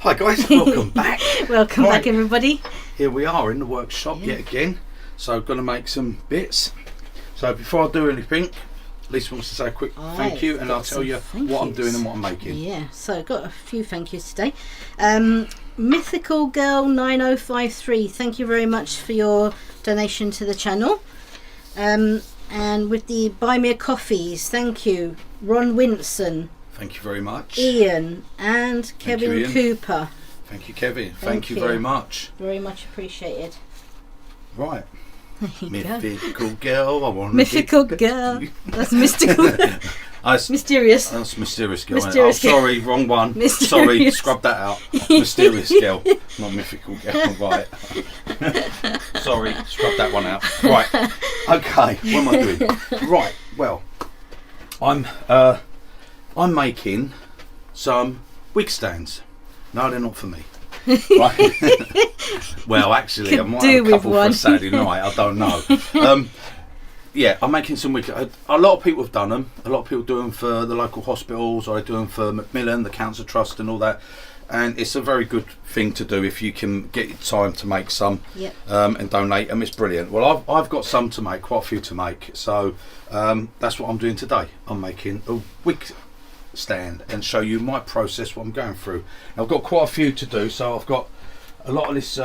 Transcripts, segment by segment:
Hi guys, welcome back. Welcome back everybody. Here we are in the workshop yet again. So I'm going to make some bits. So before I do anything, Lisa wants to say a quick thank you and I'll tell you what I'm doing and what I'm making. Yeah, so I've got a few thank yous today. Mythical Girl 9053, thank you very much for your donation to the channel. And with the Buy Me a Coffees, thank you. Ron Winson. Thank you very much. Ian and Kevin Cooper. Thank you, Kevin. Thank you very much. Very much appreciated. Right. Mythical girl, I want Mythical girl. That's mystical. Mysterious. That's mysterious girl. Mysterious girl. Sorry, wrong one. Mysterious. Sorry, scrub that out. Mysterious girl, not mythical girl. Right. Sorry, scrub that one out. Right. Okay. What am I doing? Right. Well, I'm making some wig stands. No, they're not for me. Right. Well, actually, I might have a couple for a Saturday night. I don't know. Yeah, I'm making some wig. A lot of people have done them. A lot of people do them for the local hospitals, or they do them for Macmillan, the Cancer Trust, and all that. And it's a very good thing to do if you can get your time to make some and donate them. It's brilliant. Well, I've got some to make, quite a few to make. So that's what I'm doing today. I'm making a wig stand and show you my process, what I'm going through. I've got quite a few to do, so I've got a lot of this.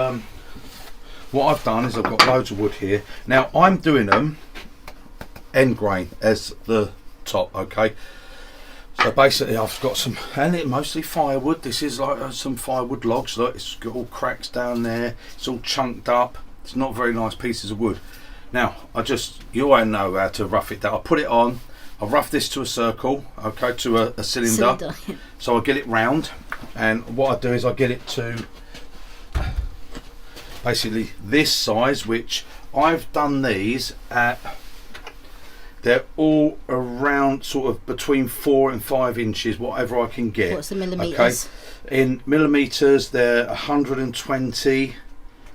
What I've done is I've got loads of wood here. Now I'm doing them end grain as the top. Okay, so basically I've got some, and it mostly firewood. This is like some firewood logs. Look, it's got all cracks down there, it's all chunked up. It's not very nice pieces of wood. Now you all know how to rough it down. I put it on, I rough this to a circle, okay, to a cylinder. So I get it round, and what I do is I get it to basically this size, which I've done these at, they're all around sort of between 4 and 5 inches, whatever I can get. What's the millimetres? Okay. In millimetres they're 120,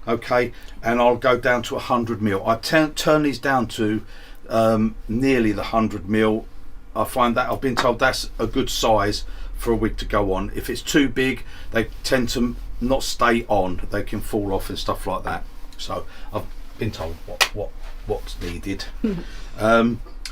okay, and I'll go down to 100 mil. I turn these down to nearly the 100 mil. I find that I've been told that's a good size for a wig to go on. If it's too big, they tend to not stay on, they can fall off and stuff like that. So I've been told what's needed.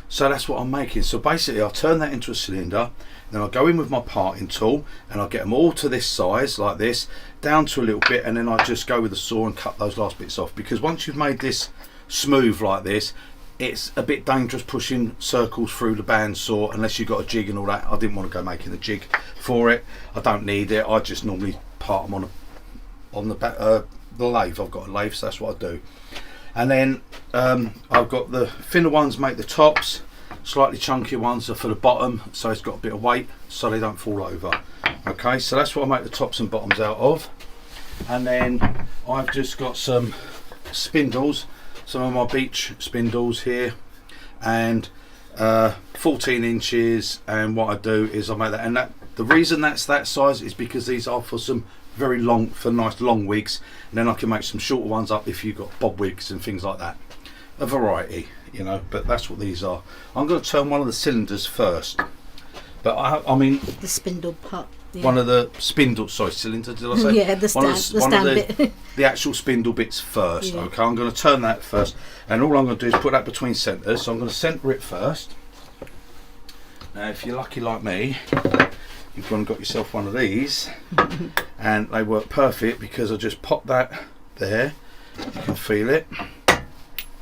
So that's what I'm making. So basically I'll turn that into a cylinder, then I'll go in with my parting tool and I'll get them all to this size like this, down to a little bit, and then I just go with the saw and cut those last bits off, because once you've made this smooth like this, it's a bit dangerous pushing circles through the bandsaw unless you've got a jig and all that. I didn't want to go making a jig for it. I don't need it. I just normally part them on the back, the lathe. I've got a lathe, so that's what I do. And then I've got the thinner ones make the tops, slightly chunkier ones are for the bottom, so it's got a bit of weight so they don't fall over. Okay, so that's what I make the tops and bottoms out of. And then I've just got some spindles, some of my beech spindles here, and 14 inches, and what I do is I make that, and the reason that's that size is because these are for some very long, for nice long wigs, and then I can make some shorter ones up if you've got bob wigs and things like that. A variety, you know, but that's what these are. I'm going to turn one of the cylinders first, but I mean the spindle part. Yeah. One of the spindle, sorry, cylinder, did I say? Yeah, the stand bit. The actual spindle bits first. Yeah. Okay, I'm going to turn that first, and all I'm going to do is put that between centres. So I'm going to centre it first. Now, if you're lucky like me, you've gone and got yourself one of these, and they work perfect because I just pop that there. You can feel it. A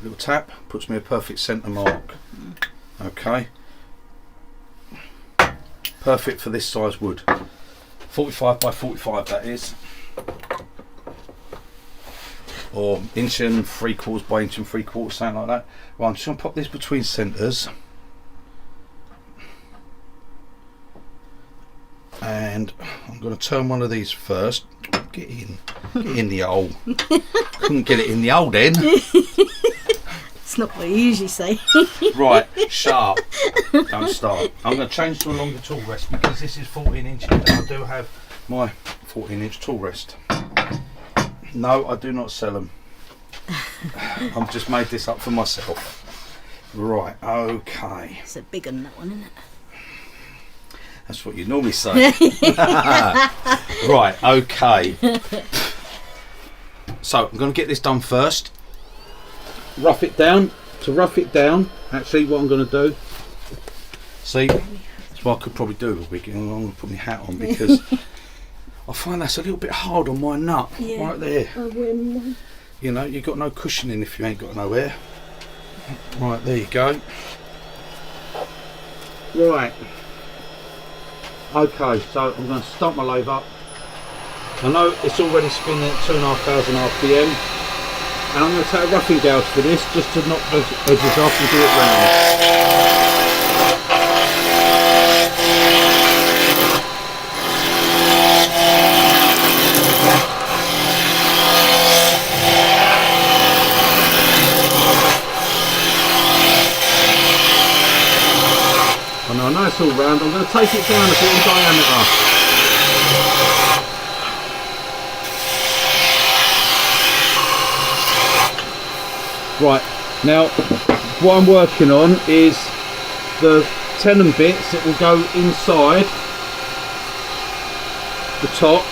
little tap puts me a perfect centre mark. Okay. Perfect for this size wood. 45 by 45 that is, or inch and 3/4 by inch and 3/4, something like that. Well, I'm just going to pop this between centres, and I'm going to turn one of these first. Get in the hole. Couldn't get it in the hole then. It's not what you usually say. Right, sharp. Don't start. I'm going to change to a longer tool rest because this is 14 inches and I do have my 14-inch tool rest. No, I do not sell them. I've just made this up for myself. Right, okay. It's a big one, that one, isn't it? That's what you normally say. Right, okay. So I'm going to get this done first. Rough it down. To rough it down, actually what I'm going to do, see, that's what I could probably do a week. I'm going to put my hat on because I find that's a little bit hard on my nut, right there. You know, you've got no cushioning if you ain't got no air. Right, there you go. Right. Okay, so I'm going to start my lathe up. I know it's already spinning at 2,500 RPM. And I'm going to take a roughing gouge for this, just to knock those edges off and do it round. And I know it's all round, I'm going to take it down a bit in diameter. Right, now what I'm working on is the tenon bits that will go inside the top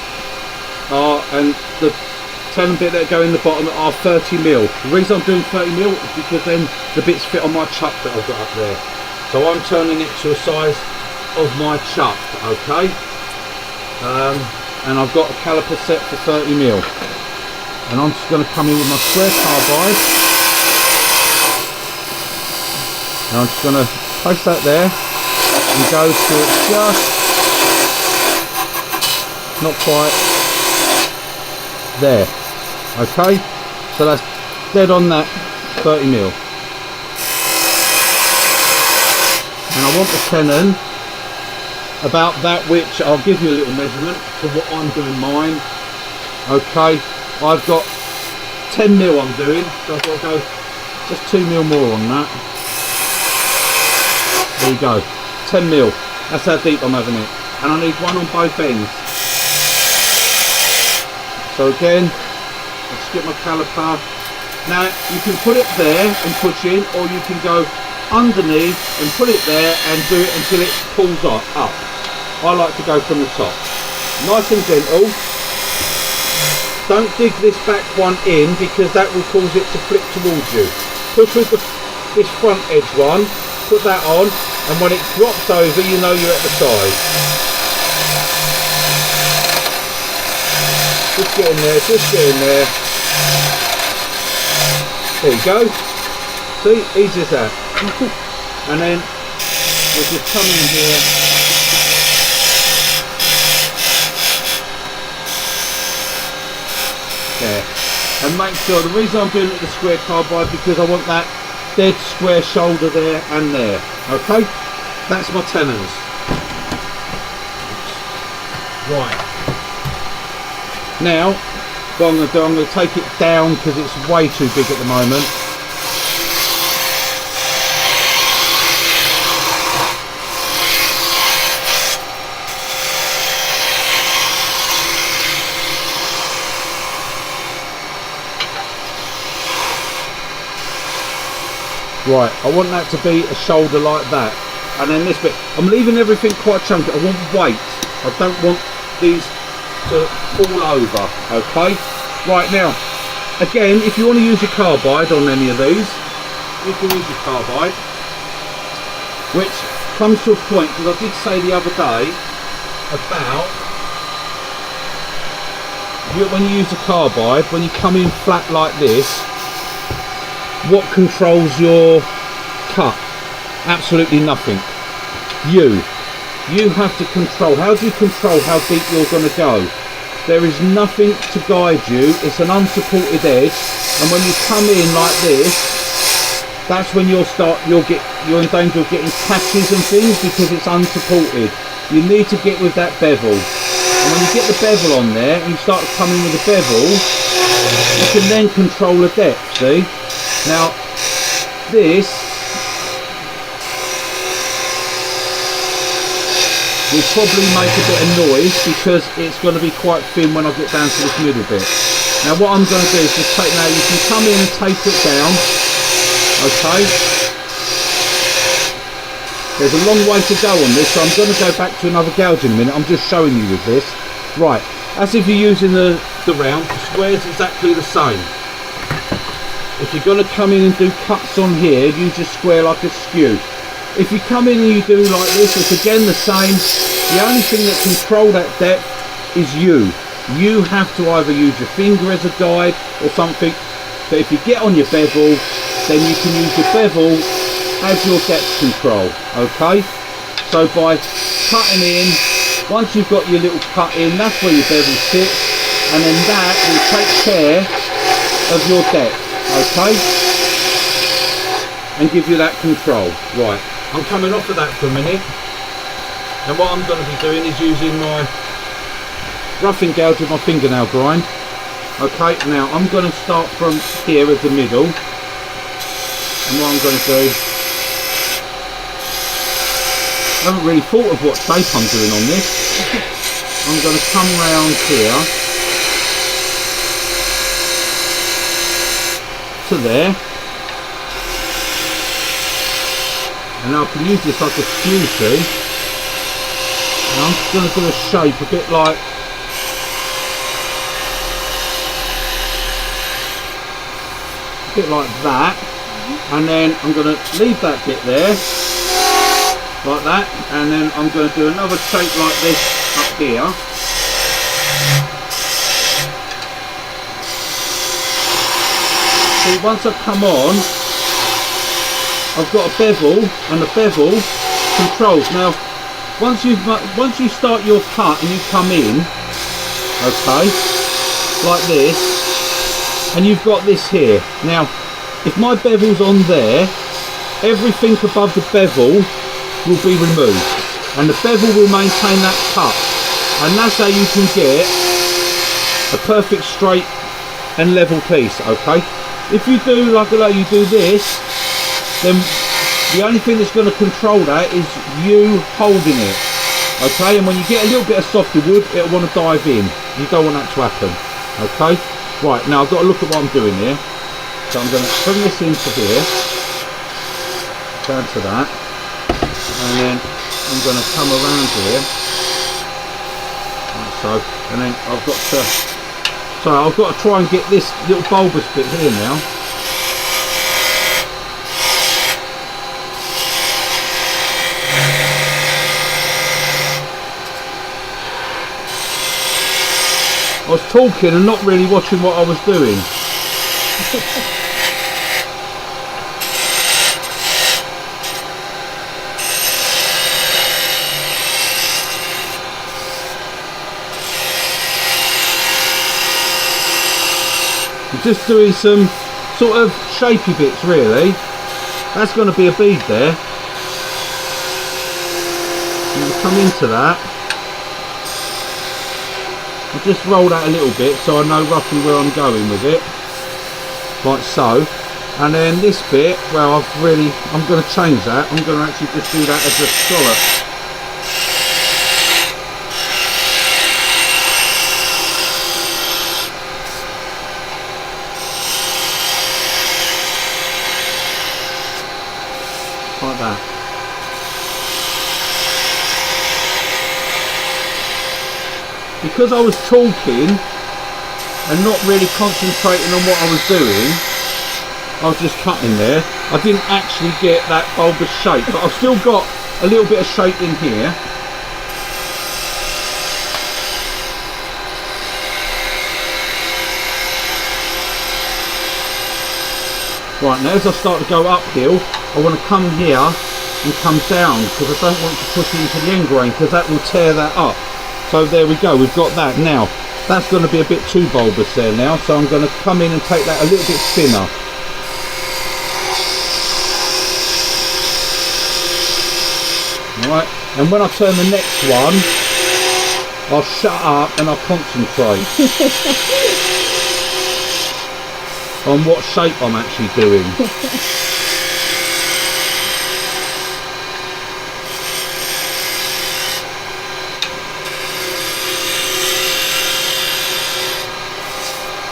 and the tenon bit that go in the bottom are 30mm. The reason I'm doing 30mm is because then the bits fit on my chuck that I've got up there. So I'm turning it to a size of my chuck, okay? And I've got a caliper set for 30mm. And I'm just going to come in with my square carbide. And I'm just going to place that there and go to just not quite there. Okay, so that's dead on that 30mm. And I want the tenon about that, which I'll give you a little measurement for what I'm doing mine. Okay, I've got 10mm I'm doing, so I've got to go just 2mm more on that. There you go, 10mm, that's how deep I'm having it. And I need one on both ends. So again, I'll just get my caliper. Now you can put it there and push in, or you can go underneath and put it there and do it until it pulls up. I like to go from the top. Nice and gentle. Don't dig this back one in because that will cause it to flip towards you. Push with this front edge one. Put that on, and when it drops over, you know you're at the side. Just get in there, just get in there. There you go. See, easy as that. And then we'll just come in here. There. And make sure, the reason I'm doing it with the square carbide because I want that dead square shoulder there and there. Okay, that's my tenons. Right, now what I'm going to do, I'm going to take it down because it's way too big at the moment. Right, I want that to be a shoulder like that. And then this bit, I'm leaving everything quite chunky. I want weight. I don't want these to fall over, okay? Right, now, again, if you want to use your carbide on any of these, you can use your carbide. Which comes to a point, because I did say the other day about when you use a carbide, when you come in flat like this, what controls your cut? Absolutely nothing. You have to control. How do you control how deep you're going to go? There is nothing to guide you. It's an unsupported edge, and when you come in like this, that's when you're in danger of getting catches and things because it's unsupported. You need to get with that bevel, and when you get the bevel on there and you start to come in with the bevel, you can then control the depth. See? Now, this will probably make a bit of noise because it's going to be quite thin when I get down to this middle bit. Now, what I'm going to do is just take, now you can come in and taper it down, okay? There's a long way to go on this, so I'm going to go back to another gouge in a minute. I'm just showing you with this. Right, as if you're using the round, the square's exactly the same. If you're going to come in and do cuts on here, use your square like a skew. If you come in and you do like this, it's again the same. The only thing that control that depth is you. You have to either use your finger as a guide or something. But if you get on your bevel, then you can use your bevel as your depth control, okay? So by cutting in, once you've got your little cut in, that's where your bevel sits, and then that will take care of your depth, okay? And give you that control. Right, I'm coming off of that for a minute, and what I'm going to be doing is using my roughing gouge with my fingernail grind. Okay, now I'm going to start from here at the middle, and what I'm going to do, I haven't really thought of what shape I'm doing on this. I'm going to come round here to there, and I can use this like a skew, see, and I'm just going to do a shape a bit like that, and then I'm going to leave that bit there like that, and then I'm going to do another shape like this up here. See, once I've come on, I've got a bevel, and the bevel controls. Now once you start your cut and you come in, okay, like this, and you've got this here. Now if my bevel's on there, everything above the bevel will be removed, and the bevel will maintain that cut, and that's how you can get a perfect straight and level piece, okay? If you do like you do this, then the only thing that's going to control that is you holding it, okay? And when you get a little bit of softer wood, it'll want to dive in. You don't want that to happen, okay? Right, now I've got to look at what I'm doing here. So I'm going to bring this into here, down to that, and then I'm going to come around here, like so, and then I've got to try and get this little bulbous bit here now. I was talking and not really watching what I was doing. Just doing some sort of shapy bits really. That's going to be a bead there. I'm going to come into that. I'll just roll that a little bit so I know roughly where I'm going with it, like so. And then this bit, well, I'm going to change that. I'm going to actually just do that as a scallop. Like that. Because I was talking and not really concentrating on what I was doing, I was just cutting there. I didn't actually get that bulbous shape, but I've still got a little bit of shape in here. Right, now as I start to go uphill, I want to come here and come down, because I don't want to push into the end grain, because that will tear that up. So there we go, we've got that. Now that's going to be a bit too bulbous there now, so I'm going to come in and take that a little bit thinner. Alright, and when I turn the next one, I'll shut up and I'll concentrate on what shape I'm actually doing.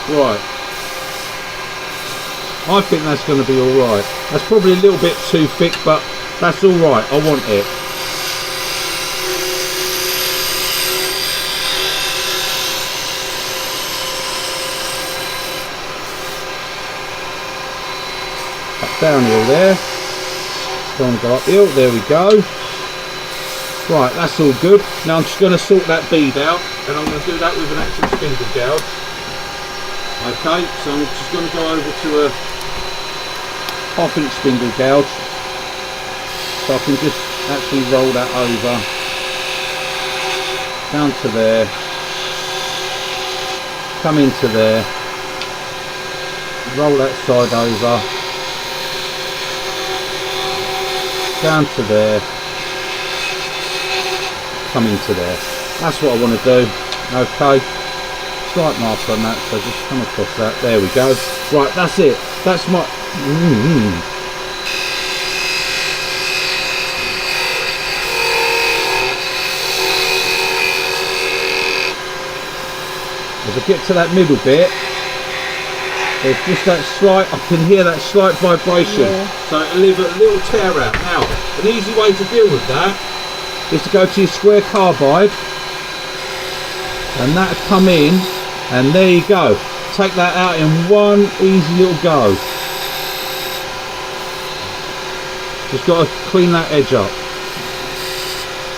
Right, I think that's going to be alright. That's probably a little bit too thick, but That's all right, I want it. Up downhill there. Don't want to go uphill, there we go. Right, that's all good. Now I'm just going to sort that bead out, and I'm going to do that with an actual spindle gouge. Okay, so I'm just going to go over to a 1/2 inch spindle gouge, so I can just actually roll that over, down to there, come into there, roll that side over, down to there, come into there. That's what I want to do. Okay, slight mark on that, so just come across that. There we go. Right, that's it. That's my As I get to that middle bit, there's just that slight, I can hear that slight vibration. So it'll leave a little tear out. Now, an easy way to deal with that is to go to your square carbide, and that'll come in, and there you go. Take that out in one easy little go. Just got to clean that edge up.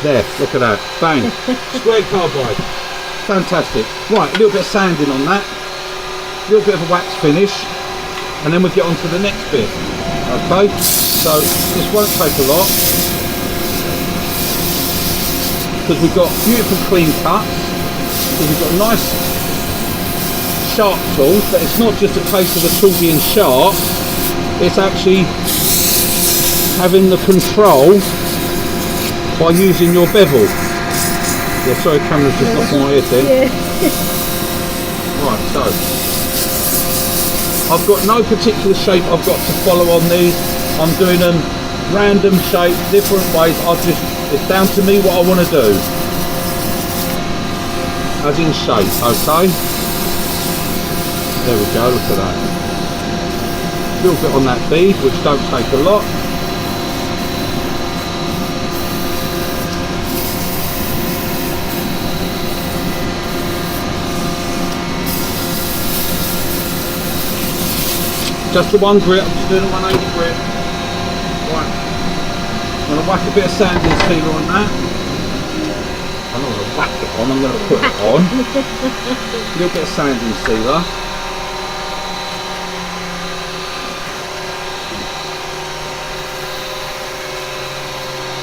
There, look at that. Bang. Square carbide. Fantastic. Right, a little bit of sanding on that. A little bit of a wax finish. And then we'll get on to the next bit. Okay, so this won't take a lot, because we've got beautiful clean cuts, because we've got nice sharp tools, but it's not just a case of the tool being sharp, it's actually having the control by using your bevel. Yeah, sorry, camera's just knocking my head in. Right, so I've got no particular shape I've got to follow on these. I'm doing them random shapes, different ways. It's down to me what I want to do, as in shape. Okay, there we go, look at that. A little bit on that bead, which don't take a lot. Just the one grip, I'm just doing a 180 grip. Right, I'm going to whack a bit of sanding sealer on that. I'm not going to whack it on, I'm going to put it on. A little bit of sanding sealer.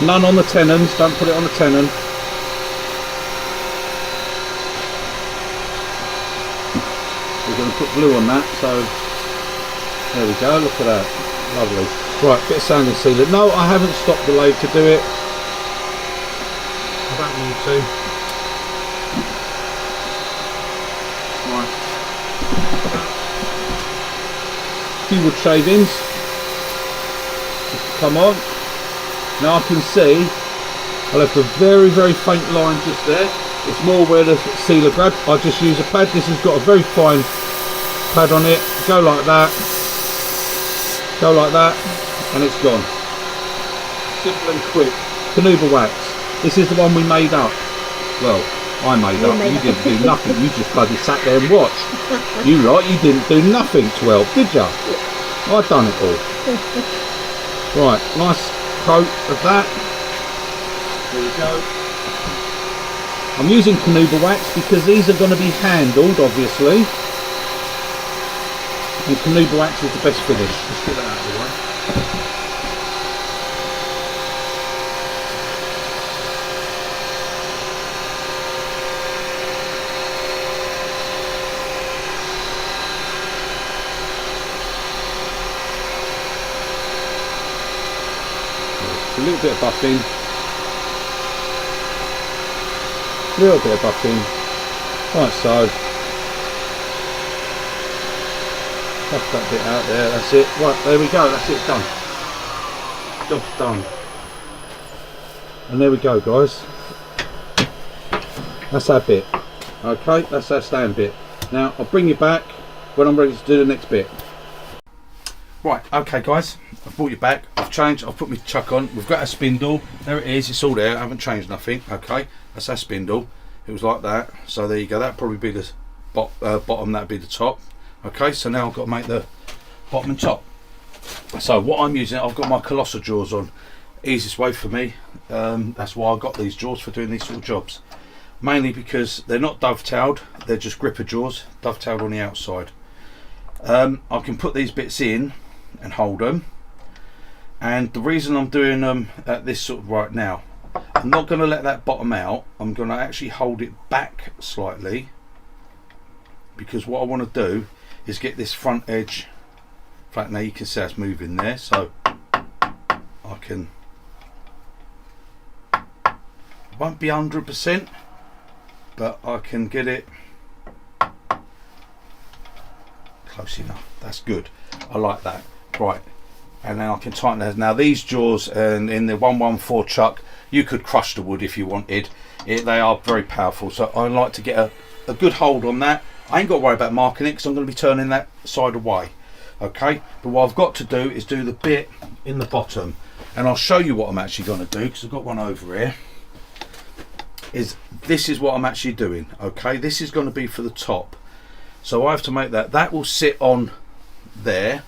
None on the tenons, don't put it on the tenon. We're going to put glue on that, so there we go, look at that, lovely. Right, bit of sanding sealer. No, I haven't stopped the lathe to do it. I don't need to. Right. A few wood shavings. Just come on. Now I can see I left a very, very faint line just there. It's more where the sealer grabbed. I just use a pad. This has got a very fine pad on it. Go like that. Go like that, and it's gone. Simple and quick. Canuba wax. This is the one we made up. Well, I made up. You didn't do nothing. You just bloody sat there and watched. You didn't do nothing to help, did you? I've done it all. Right, nice coat of that. There we go. I'm using Canuba wax because these are going to be handled, obviously. And Canuba wax is the best finish. Let's get that out of the way. A little bit of buffing. A little bit of buffing. Right, so. Puff that bit out there, that's it. Right, there we go, that's it, done. Job's done. And there we go, guys. That's our bit. Okay, that's our stand bit. Now, I'll bring you back when I'm ready to do the next bit. Right, okay guys, I've brought you back, I've changed, I've put my chuck on, we've got a spindle, there it is, it's all there, I haven't changed nothing, okay, that's our spindle, it was like that, so there you go, that'd probably be the bottom, that'd be the top, okay, so now I've got to make the bottom and top. So what I'm using, I've got my colossal jaws on, easiest way for me, that's why I got these jaws for doing these sort of jobs, mainly because they're not dovetailed, they're just gripper jaws, dovetailed on the outside. I can put these bits in and hold them, and the reason I'm doing them at this sort of right now, I'm not going to let that bottom out, I'm going to actually hold it back slightly, because what I want to do is get this front edge flat. Now you can see it's moving there, so I can, it won't be 100%, but I can get it close enough. That's good, I like that. Right, and then I can tighten those. Now these jaws, and in the 114 chuck, you could crush the wood if you wanted it. They are very powerful, so I like to get a good hold on that. I ain't got to worry about marking it because I'm going to be turning that side away, okay. But what I've got to do is do the bit in the bottom, and I'll show you what I'm actually going to do, because I've got one over here. This is what I'm actually doing, okay. This is going to be for the top, so I have to make that will sit on there,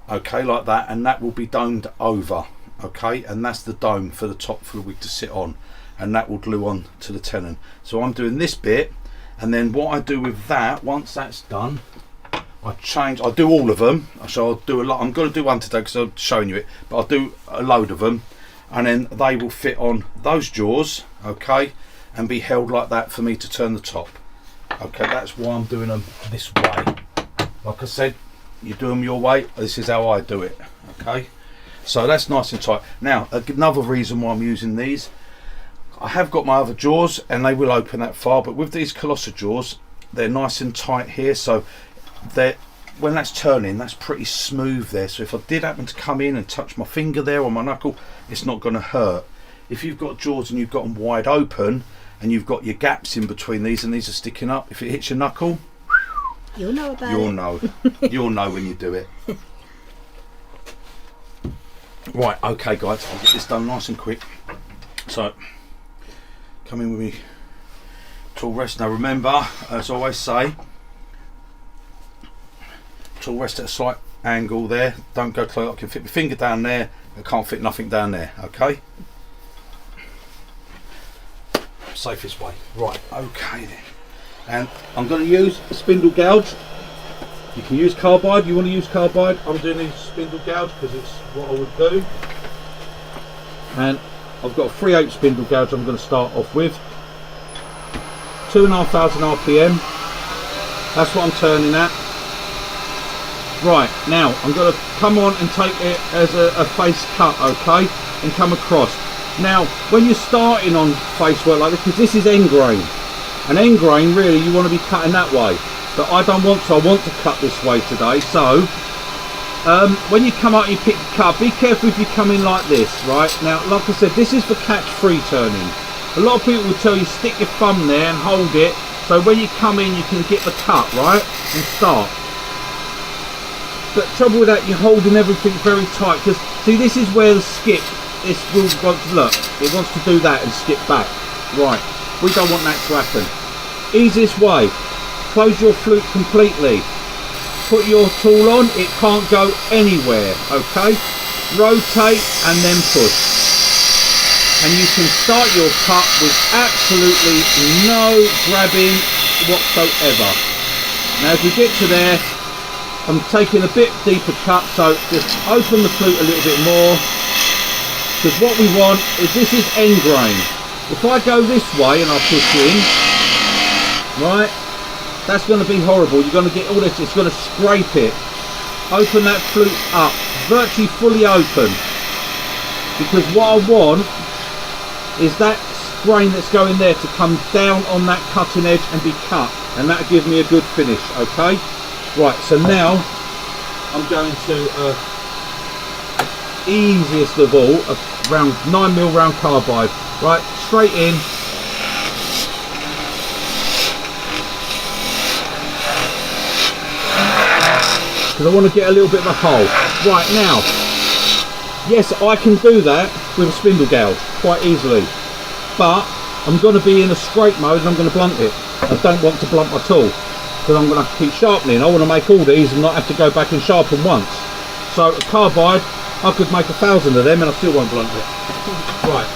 okay, like that, and that will be domed over, okay, and that's the dome for the top for the wig to sit on, and that will glue on to the tenon. So I'm doing this bit, and then what I do with that, once that's done, I do all of them. So I'll do a lot. I'm going to do one today because I'm showing you it, but I'll do a load of them, and then they will fit on those jaws, okay, and be held like that for me to turn the top, okay. That's why I'm doing them this way. Like I said, you do them your way, this is how I do it, okay. So that's nice and tight. Now another reason why I'm using these, I have got my other jaws and they will open that far, but with these colossal jaws, they're nice and tight here, so when that's turning, that's pretty smooth there, so if I did happen to come in and touch my finger there or my knuckle, it's not going to hurt. If you've got jaws and you've got them wide open and you've got your gaps in between these and these are sticking up, if it hits your knuckle, you'll know about you'll it. know. You'll know when you do it. Right, okay guys, I'll get this done nice and quick. So come in with me tool rest. Now remember, as I always say, tool rest at a slight angle there, don't go close. I can fit my finger down there, I can't fit nothing down there, okay. Safest way. Right, okay then. And I'm going to use a spindle gouge. You can use carbide, you want to use carbide. I'm doing a spindle gouge because it's what I would do. And I've got a 3/8 spindle gouge I'm going to start off with. 2,500 RPM. That's what I'm turning at. Right, now I'm going to come on and take it as a face cut, okay, and come across. Now, when you're starting on face work like this, because this is end grain, and end grain really you want to be cutting that way, but I don't want to. I want to cut this way today. So when you come out and you pick the cut, be careful if you come in like this. Right, now like I said, this is for catch free turning. A lot of people will tell you stick your thumb there and hold it, so when you come in you can get the cut, right, and start. But trouble with that, you're holding everything very tight, because see, this is where the skip, this will want to look, it wants to do that and skip back. Right, we don't want that to happen. Easiest way, close your flute completely, put your tool on, it can't go anywhere, okay, rotate and then push, and you can start your cut with absolutely no grabbing whatsoever. Now as we get to there, I'm taking a bit deeper cut, so just open the flute a little bit more, because what we want is, this is end grain. If I go this way and I push in, right, that's going to be horrible. You're going to get all this, it's going to scrape it. Open that flute up, virtually fully open, because what I want is that grain that's going there to come down on that cutting edge and be cut, and that'll give me a good finish, okay? Right, so now I'm going to easiest of all, a round 9mm round carbide. Right, straight in. Because I want to get a little bit of a hole. Right, now, yes, I can do that with a spindle gouge quite easily, but I'm going to be in a scrape mode and I'm going to blunt it. I don't want to blunt my tool because I'm going to have to keep sharpening. I want to make all these and not have to go back and sharpen once. So a carbide, I could make 1,000 of them and I still won't blunt it. Right,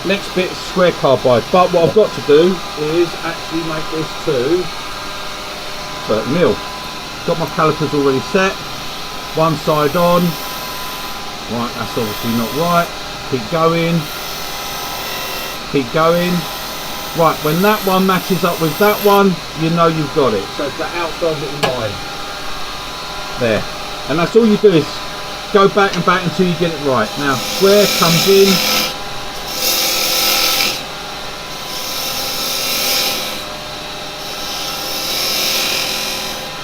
next bit is square carbide, but what I've got to do is actually make this to 30mm. Got my calipers already set, one side on. Right, that's obviously not right. Keep going. Keep going. Right, when that one matches up with that one, you know you've got it. So it's the outside little line. There. And that's all you do is go back and back until you get it right. Now, square comes in.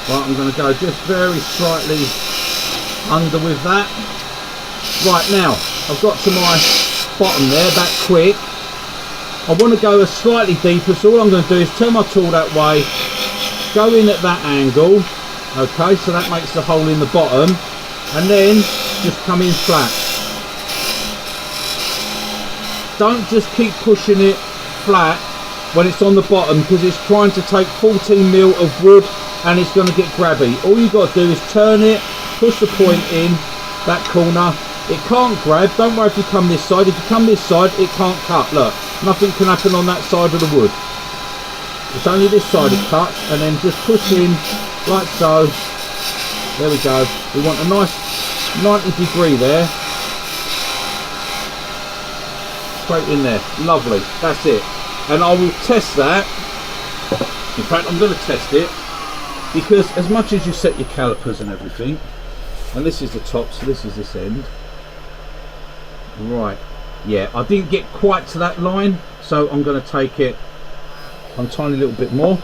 Right, I'm going to go just very slightly under with that. Right, now I've got to my bottom there, that quick. I want to go a slightly deeper, so all I'm going to do is turn my tool that way, go in at that angle, okay, so that makes the hole in the bottom, and then just come in flat. Don't just keep pushing it flat when it's on the bottom, because it's trying to take 14mm of wood and it's going to get grabby. All you've got to do is turn it, push the point in that corner. It can't grab. Don't worry if you come this side. If you come this side, it can't cut. Look, nothing can happen on that side of the wood. It's only this side it cuts, and then just push in like so. There we go. We want a nice 90° there. Straight in there. Lovely. That's it. And I will test that. In fact, I'm going to test it, because as much as you set your calipers and everything, and this is the top, so this is this end. Right, yeah, I didn't get quite to that line, so I'm going to take it a tiny little bit more.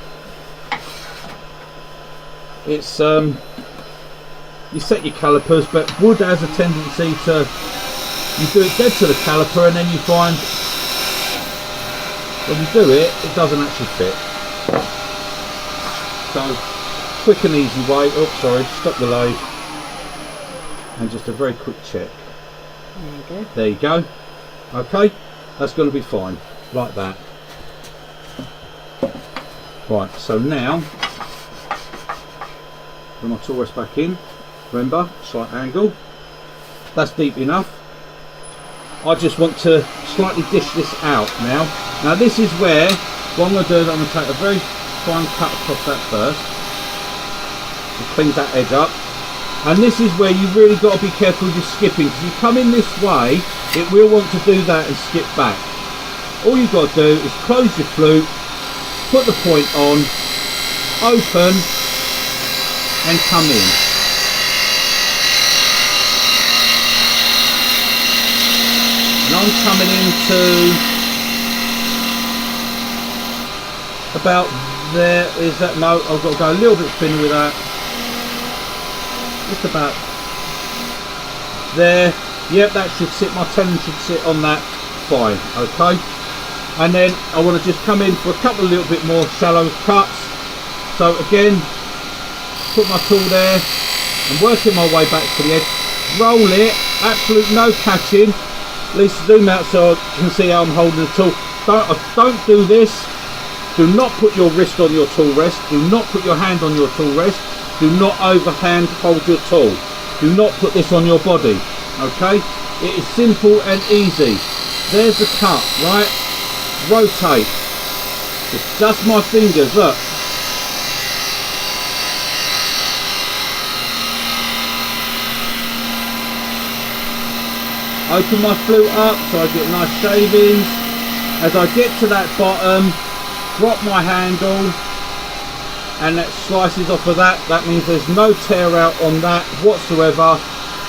It's you set your calipers, but wood has a tendency to, you do it dead to the caliper and then you find when you do it, it doesn't actually fit. So quick and easy way. Oh, sorry, stop the lathe, and just a very quick check. There you go. There you go. Okay, that's going to be fine, like that. Right, so now put my tool rest back in. Remember, slight angle. That's deep enough. I just want to slightly dish this out now. Now this is where what I'm going to do is I'm going to take a very fine cut across that first. It cleans that edge up, and this is where you really got to be careful with your skipping, because you come in this way, it will want to do that and skip back. All you've got to do is close your flute, put the point on, open, and come in. And I'm coming into about there. Is that, no, I've got to go a little bit thinner with that. Just about there. Yep, that should sit, my tenon should sit on that fine. Okay, and then I want to just come in for a couple of little bit more shallow cuts. So again, put my tool there and working my way back to the edge, roll it, absolute no catching. At least zoom out so I can see how I'm holding the tool. Don't do this. Do not put your wrist on your tool rest. Do not put your hand on your tool rest. Do not overhand hold your tool. Do not put this on your body. Okay? It is simple and easy. There's the cut, right? Rotate. It's just my fingers, look. Open my flute up so I get nice shavings. As I get to that bottom, drop my handle, and that slices off of that. That means there's no tear out on that whatsoever,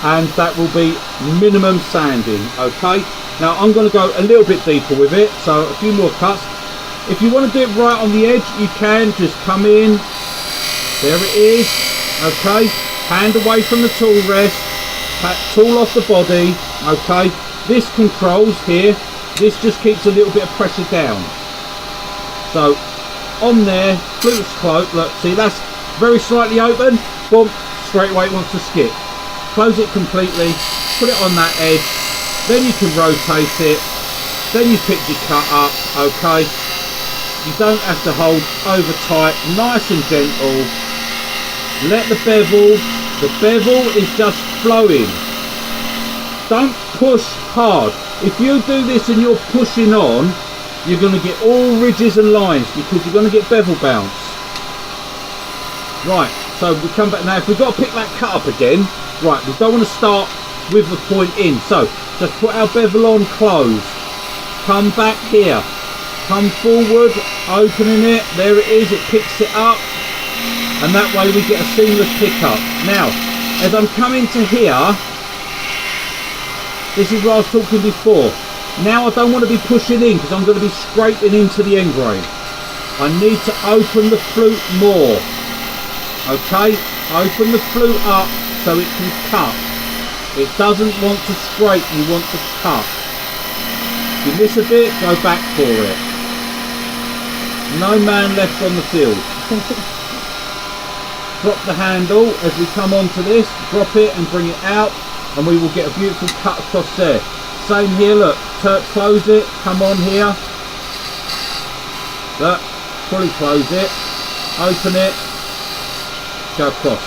and that will be minimum sanding. Okay, now I'm going to go a little bit deeper with it, so a few more cuts. If you want to do it right on the edge, you can just come in. There it is. Okay, hand away from the tool rest, tool off the body. Okay, this controls here, this just keeps a little bit of pressure down. So on there, flute's closed. Look, see, that's very slightly open. Boom, straight away it wants to skip. close it completely, put it on that edge, then you can rotate it, then you pick your cut up, okay? You don't have to hold over tight, nice and gentle. Let the bevel is just flowing. Don't push hard. If you do this and you're pushing on, you're going to get all ridges and lines because you're going to get bevel bounce. Right, so we come back now. If we've got to pick that cut up again, right, we don't want to start with the point in. So just put our bevel on, close. Come back here. Come forward, opening it. There it is, it picks it up. And that way we get a seamless pickup. Now, as I'm coming to here, this is what I was talking before. Now I don't want to be pushing in because I'm going to be scraping into the end grain. I need to open the flute more. Okay, open the flute up so it can cut. It doesn't want to scrape, you want to cut. If you miss a bit, go back for it. No man left on the field. Drop the handle as we come onto this, drop it and bring it out, and we will get a beautiful cut across there. Same here, look, close it, come on here. Look, fully close it, open it, go across.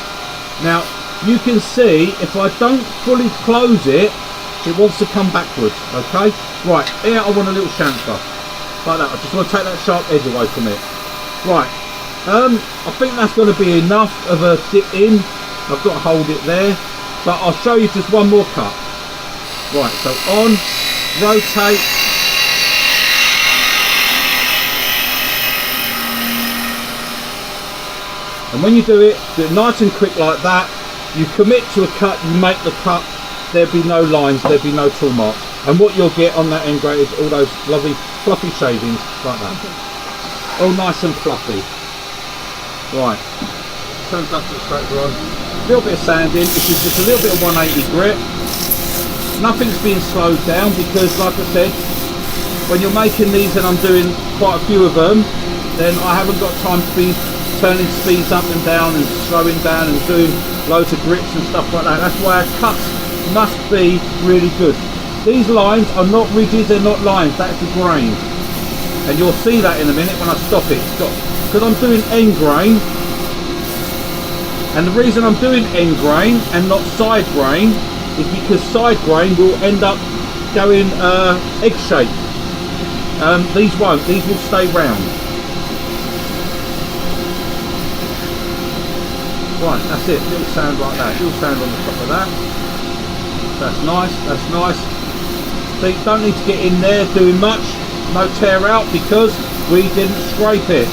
Now, you can see if I don't fully close it, it wants to come backwards, okay? Right, here I want a little chamfer, like that. I just want to take that sharp edge away from it. Right, I think that's going to be enough of a dip in. I've got to hold it there, but I'll show you just one more cut. Right, so on, rotate. And when you do it nice and quick like that. You commit to a cut, you make the cut, there'll be no lines, there'll be no tool marks. And what you'll get on that end grain is all those lovely fluffy shavings like that. All nice and fluffy. Right, turn the dust extractor on. A little bit of sanding, this is just a little bit of 180 grit. Nothing's being slowed down because, like I said, when you're making these and I'm doing quite a few of them, then I haven't got time to be turning speeds up and down and slowing down and doing loads of grips and stuff like that. That's why our cuts must be really good. These lines are not ridges, they're not lines, that's the grain. And you'll see that in a minute when I stop it. Because I'm doing end grain, and the reason I'm doing end grain and not side grain is because side grain will end up going egg shape. These won't, these will stay round. Right, that's it, little sand like that, little sand on the top of that. That's nice, that's nice. So you don't need to get in there doing much, no tear out because we didn't scrape it.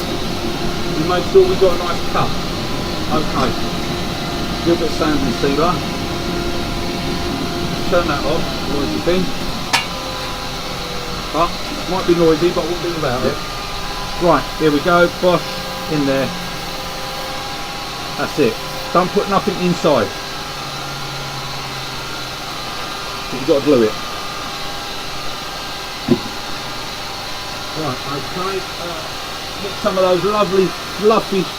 We made sure we got a nice cut. Okay, a little bit of sand and sealer. Turn that off, noisy thing. But, might be noisy, but we'll do without it. Right, here we go, bosh, in there. That's it. Don't put nothing inside. You've got to glue it. Right, okay. Get some of those lovely,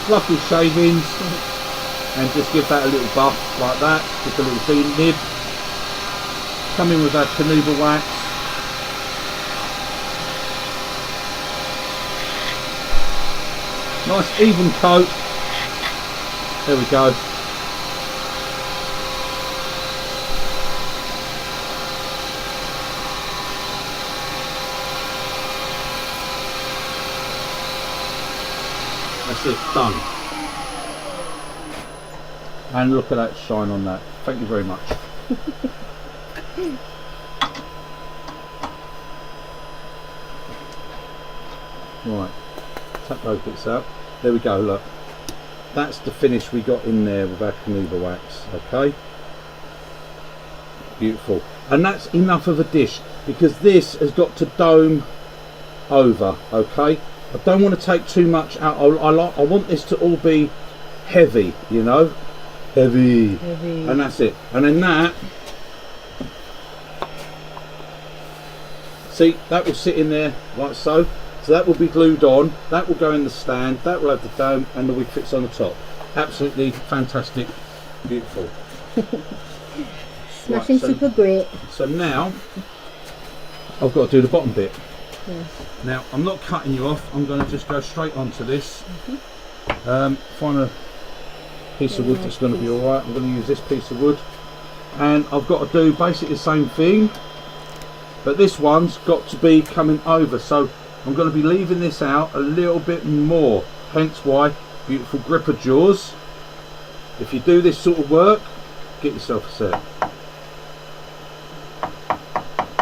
fluffy shavings and just give that a little buff like that. Just a little bean nib. Come in with our Canuba wax. Nice even coat. There we go. That's it, done. And look at that shine on that. Thank you very much. Right, tap those bits out. There we go, look. That's the finish we got in there with our Canuba wax, okay? Beautiful. And that's enough of a dish because this has got to dome over, okay? I don't want to take too much out. I want this to all be heavy, you know? Heavy. And that's it. And then that, see, that will sit in there like so. So that will be glued on, that will go in the stand, that will have the dome, and the wig fits on the top. Absolutely fantastic, beautiful. Smashing Right, so- super great. So now I've got to do the bottom bit. Yeah. Now I'm not cutting you off, I'm going to just go straight onto this. Find a piece of wood that's going to be alright. I'm going to use this piece of wood, and I've got to do basically the same thing, but this one's got to be coming over, so I'm going to be leaving this out a little bit more, hence why beautiful gripper jaws. If you do this sort of work, get yourself a set.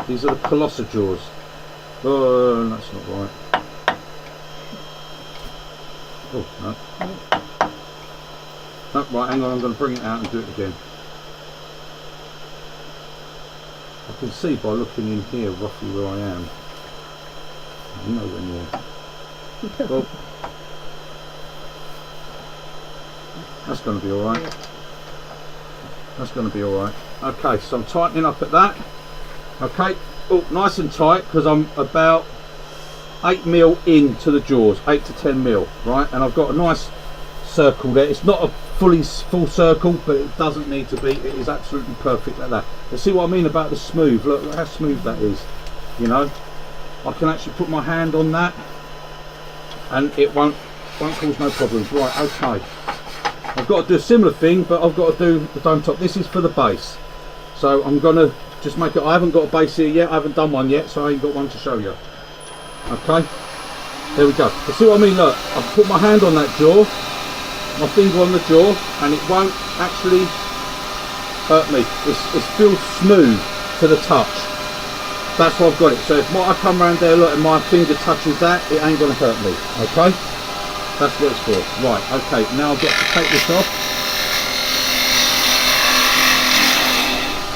These are the colossal jaws. Oh, that's not right. Oh, no. No, right, hang on, I'm going to bring it out and do it again. I can see by looking in here roughly where I am. I'm nowhere near. Well, that's going to be alright. That's going to be alright. Okay, so I'm tightening up at that. Okay, oh, nice and tight, because I'm about 8mm into the jaws, 8 to 10mm, right? And I've got a nice circle there. It's not a full circle, but it doesn't need to be. It is absolutely perfect like that. You see what I mean about the smooth? Look how smooth that is. You know, I can actually put my hand on that, and it won't cause no problems. Right, okay. I've got to do a similar thing, but I've got to do the dome top. This is for the base, so I'm gonna just make it. I haven't got a base here yet. I haven't done one yet, so I ain't got one to show you. Okay, there we go. You see what I mean? Look, I've put my hand on that jaw, my finger on the jaw, and it won't actually hurt me. It feels smooth to the touch. That's why I've got it. So if I come around there, look, and my finger touches that, it ain't gonna hurt me. Okay, that's what it's for. Right. Okay. Now I've got to take this off.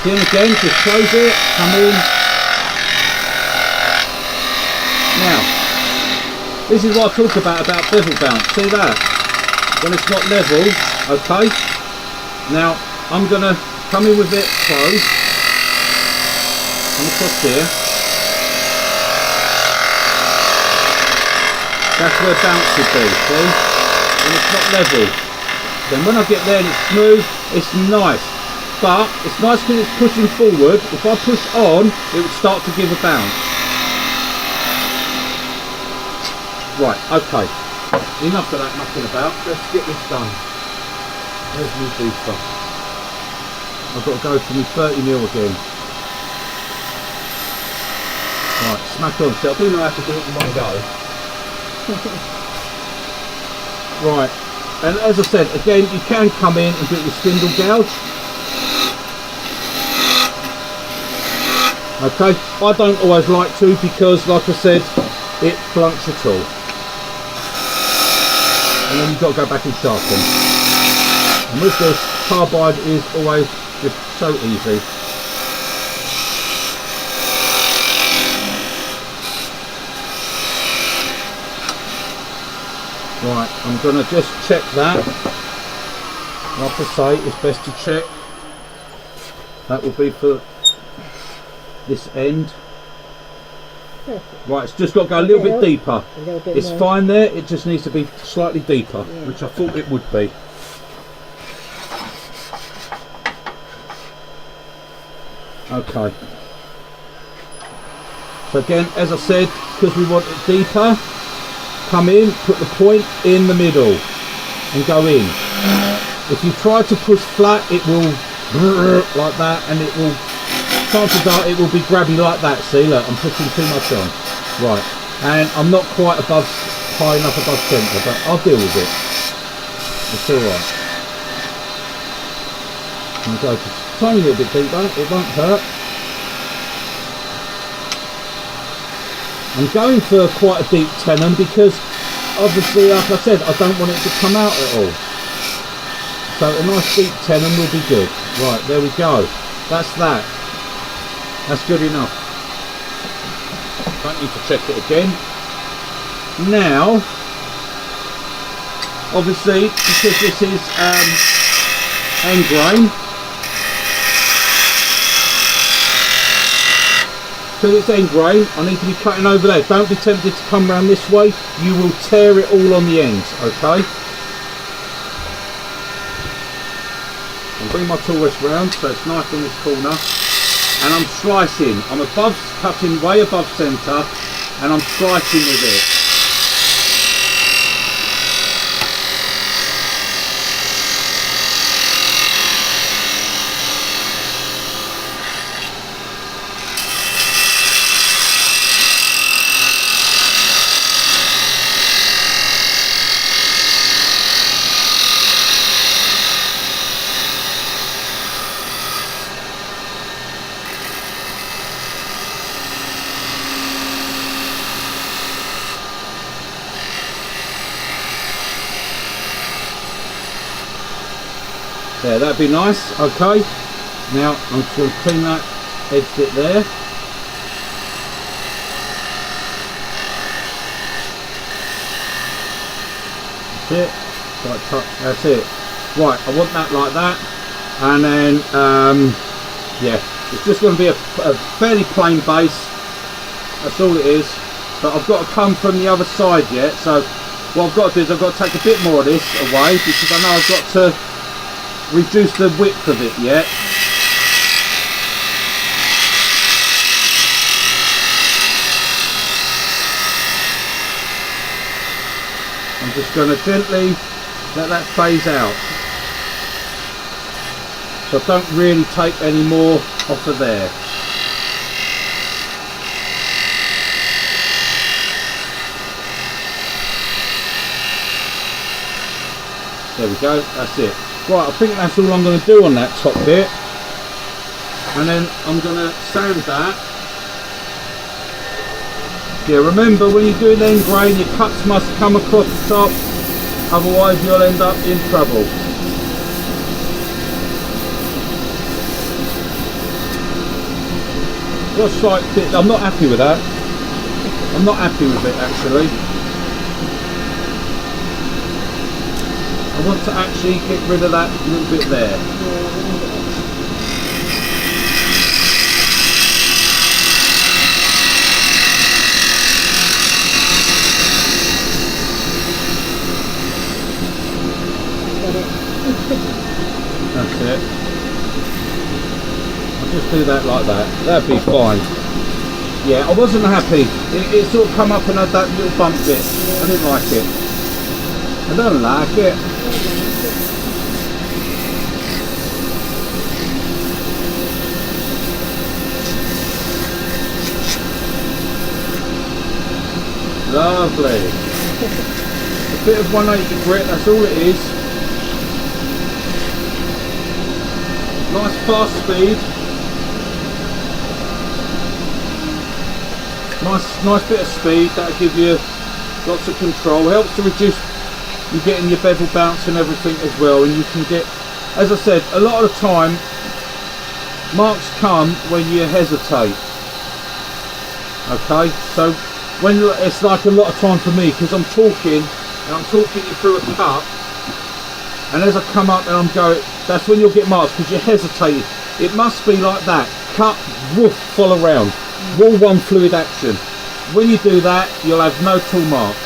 Then again, just close it. Come in. Now, this is what I talk about bevel bounce. See that? When it's not level, okay? Now, I'm going to come in with it closed. Come across here. That's where bounce should be, see? When it's not level. Then when I get there and it's smooth, it's nice. But it's nice because it's pushing forward. If I push on, it would start to give a bounce. Right, okay. Enough of that mucking about. Let's get this done. There's my booster. I've got to go for my 30mm again. Right, smack on. So I do know how to do it in one go. Right, and as I said, again, you can come in and do it with spindle gouge. Okay, I don't always like to because, like I said, it flunks your tool. And then you've got to go back and sharpen. And with this, carbide is always just so easy. Right, I'm going to just check that. Like I say, it's best to check. That will be for this end. Perfect. Right, it's just got to go a little bit deeper. A little bit It's more. fine there, it just needs to be slightly deeper, Yeah. which I thought it would be. Okay. So again, as I said, because we want it deeper, come in, put the point in the middle and go in. If you try to push flat, it will like that, and it will, chances are it will be grabby like that. See, look, I'm pushing too much on. Right, and I'm not quite high enough above centre, but I'll deal with it. It's alright. I'm going to go just a tiny little bit deeper, it won't hurt. I'm going for quite a deep tenon because obviously, like I said, I don't want it to come out at all. So a nice deep tenon will be good. Right, there we go. That's that. That's good enough. Don't need to check it again. Now, obviously, because this is end grain, because it's end grain, I need to be cutting over there. Don't be tempted to come around this way. You will tear it all on the ends, okay? I'm bring my tool rest round so it's nice in this corner, and I'm slicing. I'm cutting way above centre, and I'm slicing with it. There, that'd be nice. Okay, now I'm just going to clean that edge bit there. That's it. Right, that's it. Right, I want that like that, and then yeah, it's just going to be a fairly plain base. That's all it is. But I've got to come from the other side yet. So what I've got to do is I've got to take a bit more of this away, because I know I've got to reduce the width of it yet. I'm just going to gently let that phase out, so I don't really take any more off of there. There we go, that's it. Right, I think that's all I'm going to do on that top bit, and then I'm going to sand that. Yeah, remember when you're doing the end grain, your cuts must come across the top, otherwise you'll end up in trouble. Got a slight bit, I'm not happy with that. I'm not happy with it actually. I want to actually get rid of that little bit there. That's it. I'll just do that like that. That'd be fine. Yeah, I wasn't happy. It sort of come up and had that little bump bit. I didn't like it. I don't like it. Lovely. A bit of 180 grit, that's all it is. Nice fast speed. Nice bit of speed, that'll give you lots of control. Helps to reduce you getting your bevel bounce and everything as well, and you can get, as I said, a lot of the time marks come when you hesitate. Okay, so when it's like a lot of time for me, because I'm talking and I'm talking you through a cut, and as I come up and I'm going, that's when you'll get marks, because you're hesitating. It must be like that. Cut, woof, follow around. All one fluid action. When you do that, you'll have no tool marks.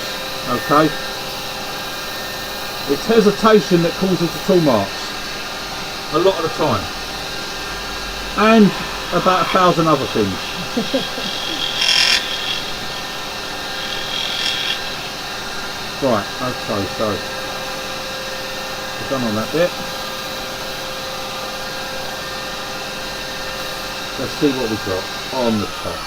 Okay? It's hesitation that causes the tool marks. A lot of the time. And about 1,000 other things. Right, okay, so we're done on that bit. Let's see what we've got on the top.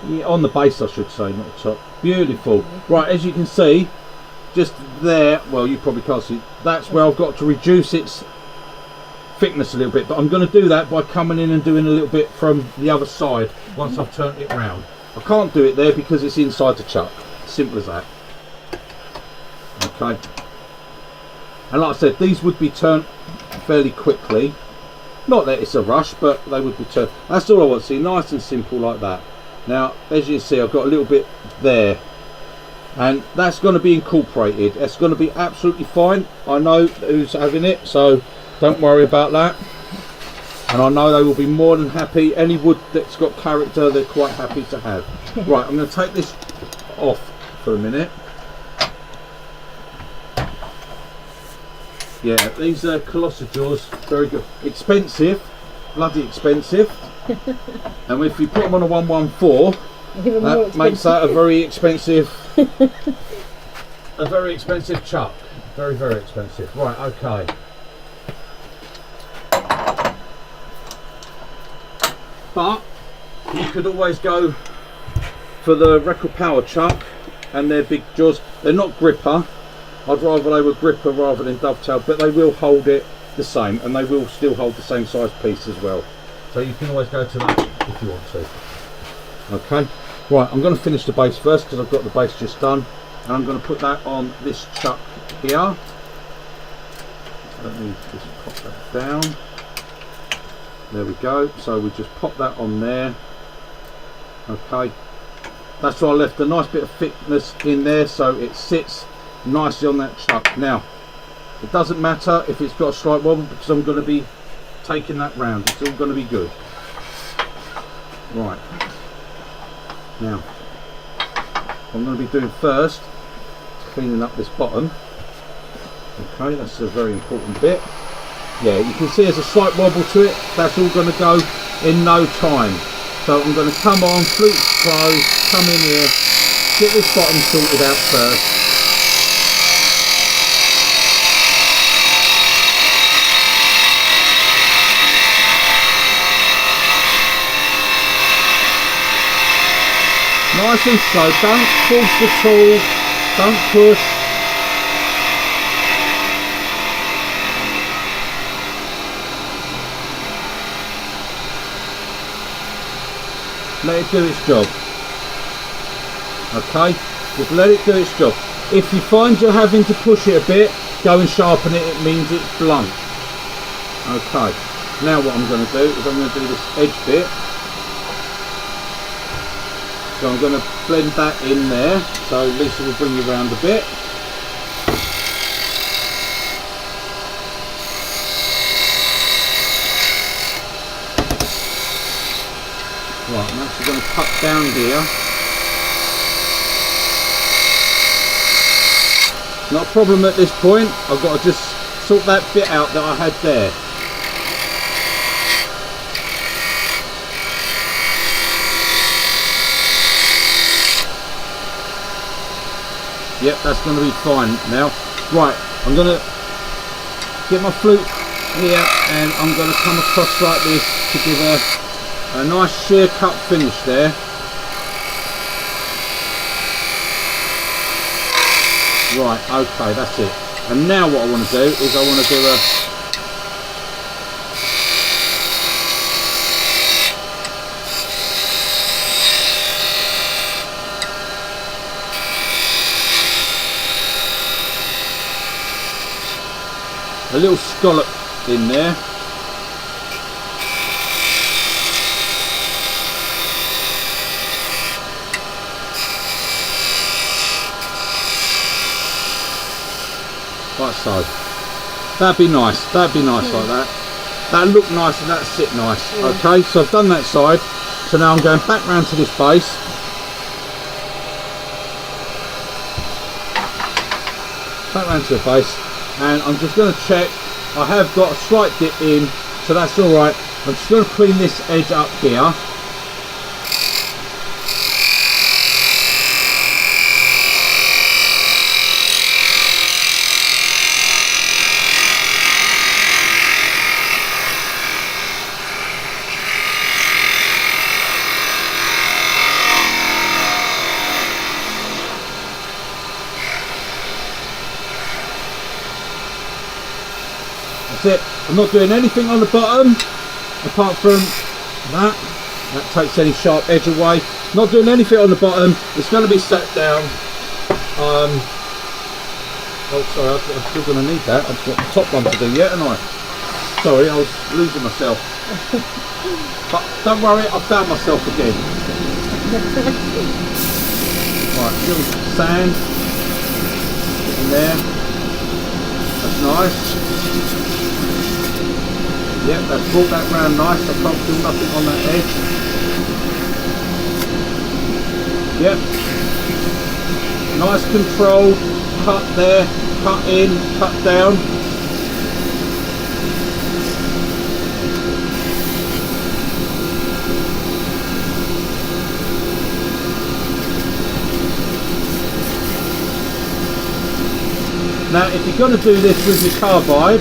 Yeah, on the base I should say, not the top. Beautiful. Right, as you can see, just there, well you probably can't see, that's where I've got to reduce its thickness a little bit, but I'm going to do that by coming in and doing a little bit from the other side once I've turned it round. I can't do it there because it's inside the chuck. Simple as that. Okay. And like I said, these would be turned fairly quickly. Not that it's a rush, but they would be turned. That's all I want to see, nice and simple like that. Now, as you can see, I've got a little bit there. And that's going to be incorporated. That's going to be absolutely fine. I know who's having it, so don't worry about that. And I know they will be more than happy. Any wood that's got character, they're quite happy to have. Right, I'm going to take this off for a minute. Yeah, these are Colossus jaws, very good. Expensive, bloody expensive. And if you put them on a 114, Even more that expensive. makes that a very expensive, chuck. Very, very expensive. Right, okay. But you could always go for the record power chuck and their big jaws. They're not gripper. I'd rather they were gripper rather than dovetail, but they will hold it the same, and they will still hold the same size piece as well. So you can always go to that if you want to. Okay, right, I'm going to finish the base first because I've got the base just done, and I'm going to put that on this chuck here. Let me just pop that down. There we go. So we just pop that on there. Okay, that's why I left a nice bit of thickness in there so it sits nicely on that chuck. Now, it doesn't matter if it's got a slight wobble because I'm going to be taking that round. It's all going to be good. Right. Now, what I'm going to be doing first, cleaning up this bottom. Okay, that's a very important bit. Yeah, you can see there's a slight wobble to it. That's all going to go in no time. So I'm going to come on, flute close, come in here, get this bottom sorted out first. Nice and slow, don't force the tool, don't push. Let it do its job. Okay, just let it do its job. If you find you're having to push it a bit, go and sharpen it, it means it's blunt. Okay, now what I'm going to do is I'm going to do this edge bit. So I'm going to blend that in there, so Lisa will bring you around a bit. Right, I'm actually going to cut down here. Not a problem at this point, I've got to just sort that bit out that I had there. Yep, that's going to be fine now. Right, I'm going to get my flute here and I'm going to come across like this to give a nice sheer cut finish there. Right, okay, that's it. And now what I want to do is I want to do a little scallop in there. Like so. That'd be nice like that. That'll look nice and that'll sit nice. Yeah. Okay, so I've done that side. So now I'm going back round to this base. Back round to the base. And I'm just going to check. I have got a slight dip in, so that's alright. I'm just going to clean this edge up here. That's it. I'm not doing anything on the bottom apart from that. That takes any sharp edge away. Not doing anything on the bottom. It's going to be set down. Oh sorry, I'm still going to need that. I've got the top one to do yet, haven't I? Sorry, I was losing myself. But don't worry, I found myself again. Right, little sand in there. That's nice. Yep, that's brought that round nice. I can't feel nothing on that edge. Yep. Nice control. Cut there, cut in, cut down. Now, if you're going to do this with your carbide,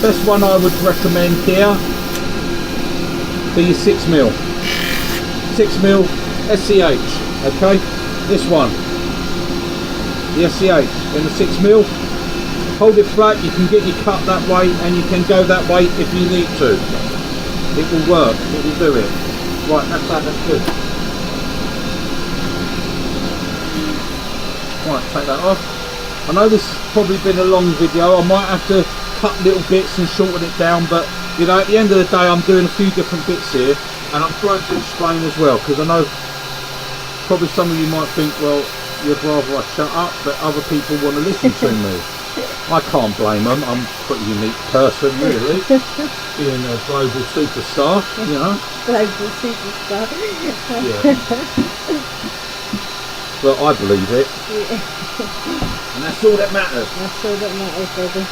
best one I would recommend here be your 6mm. 6mm SCH, okay? This one, the SCH in the 6mm. Hold it flat, you can get your cut that way and you can go that way if you need to. It will work, it will do it. Right, that's good. Right, take that off. I know this has probably been a long video. I might have to cut little bits and shorten it down, but you know, at the end of the day I'm doing a few different bits here and I'm trying to explain as well, because I know probably some of you might think, well, you'd rather I shut up, but other people want to listen to me. I can't blame them. I'm a pretty unique person, really, being a global superstar, you know. Global superstar. Yeah. But I believe it. Yeah. And that's all that matters. That's all that matters, baby.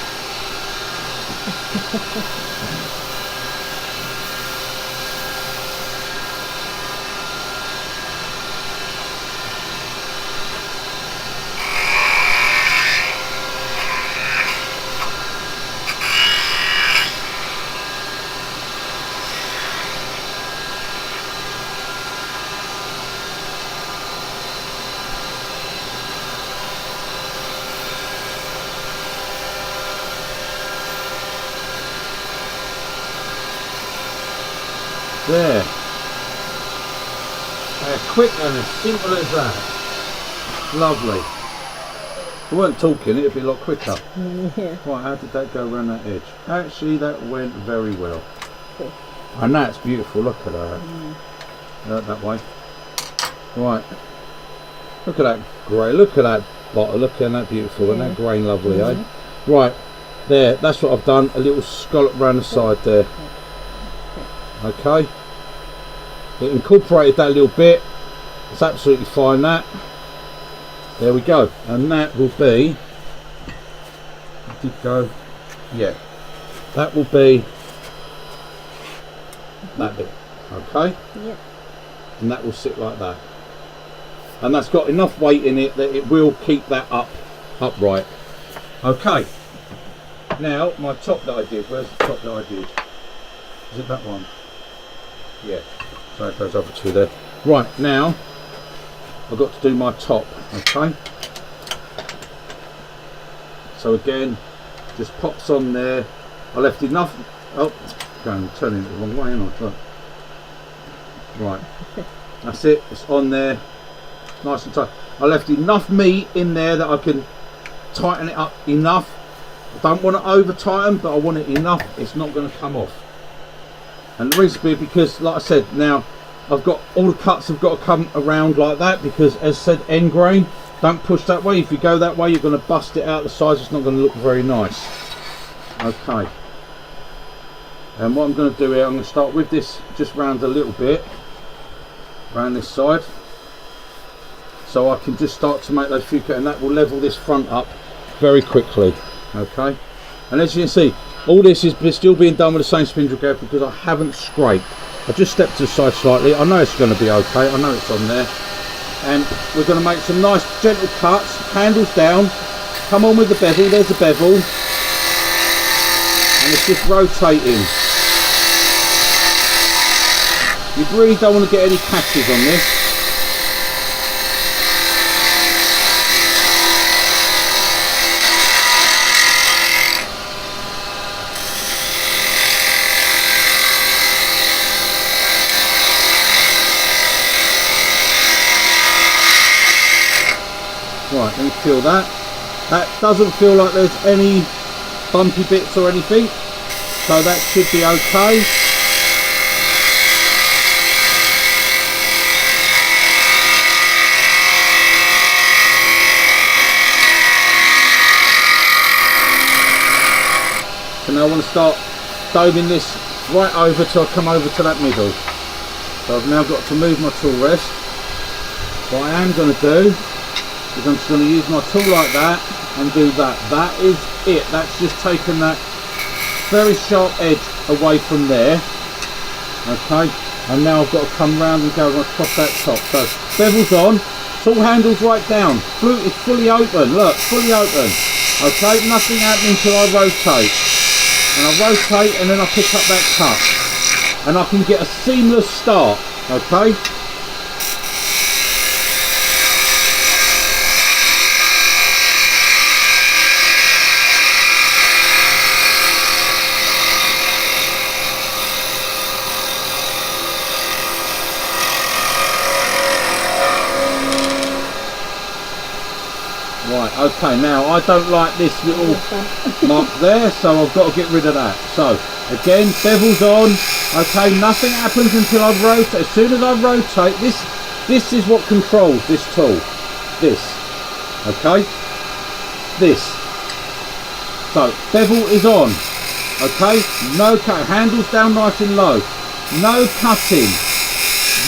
There. Quick and as simple as that. Lovely. If we weren't talking, it'd be a lot quicker. Yeah. Right, how did that go around that edge? Actually, that went very well. Cool. And that's beautiful. Look at that. That way. Right. Look at that grey. Look at that bottle. Look at that beautiful. And that grain lovely, eh? Right. There. That's what I've done. A little scallop around the side there. Okay, it incorporated that little bit. It's absolutely fine. That there we go, and that will be, did go, yeah, that will be that bit. Okay, Yep. and that will sit like that, and that's got enough weight in it that it will keep that upright. Okay, now my top that I did, where's the top that I did? Is it that one? Yeah, so those other two there. Right, now I've got to do my top, okay? So again, just pops on there. I left enough, oh, going turning it the wrong way, aren't I? Look. Right, that's it, it's on there, nice and tight. I left enough meat in there that I can tighten it up enough. I don't want to over tighten, but I want it enough, it's not going to come off. And the reason being because, like I said, now I've got all the cuts have got to come around like that, because as said, end grain, don't push that way. If you go that way, you're going to bust it out the sides. It's not going to look very nice. Okay, and what I'm going to do here, I'm going to start with this just round a little bit around this side, so I can just start to make those few cuts, and that will level this front up very quickly. Okay, and as you can see, all this is still being done with the same spindle gouge, because I haven't scraped. I just stepped to the side slightly. I know it's going to be okay. I know it's on there. And we're going to make some nice gentle cuts, handles down. Come on with the bevel. There's the bevel. And it's just rotating. You really don't want to get any catches on this. Right, let me feel that. That doesn't feel like there's any bumpy bits or anything, so that should be okay. So now I want to start doming this right over till I come over to that middle. So I've now got to move my tool rest. What I am going to do is I'm just going to use my tool like that and do that. That is it. That's just taken that very sharp edge away from there. Okay, and now I've got to come round and go across that top. So bevel's on, tool handle's right down, it's fully open, look, fully open. Okay, nothing happening until I rotate. And I rotate and then I pick up that cut. And I can get a seamless start, okay? Right, okay, now I don't like this little mark there, so I've got to get rid of that. So, again, bevel's on, okay, nothing happens until I rotate. As soon as I rotate, this is what controls this tool. This, okay, this. So, bevel is on, okay, no cut, handles down nice and low, no cutting,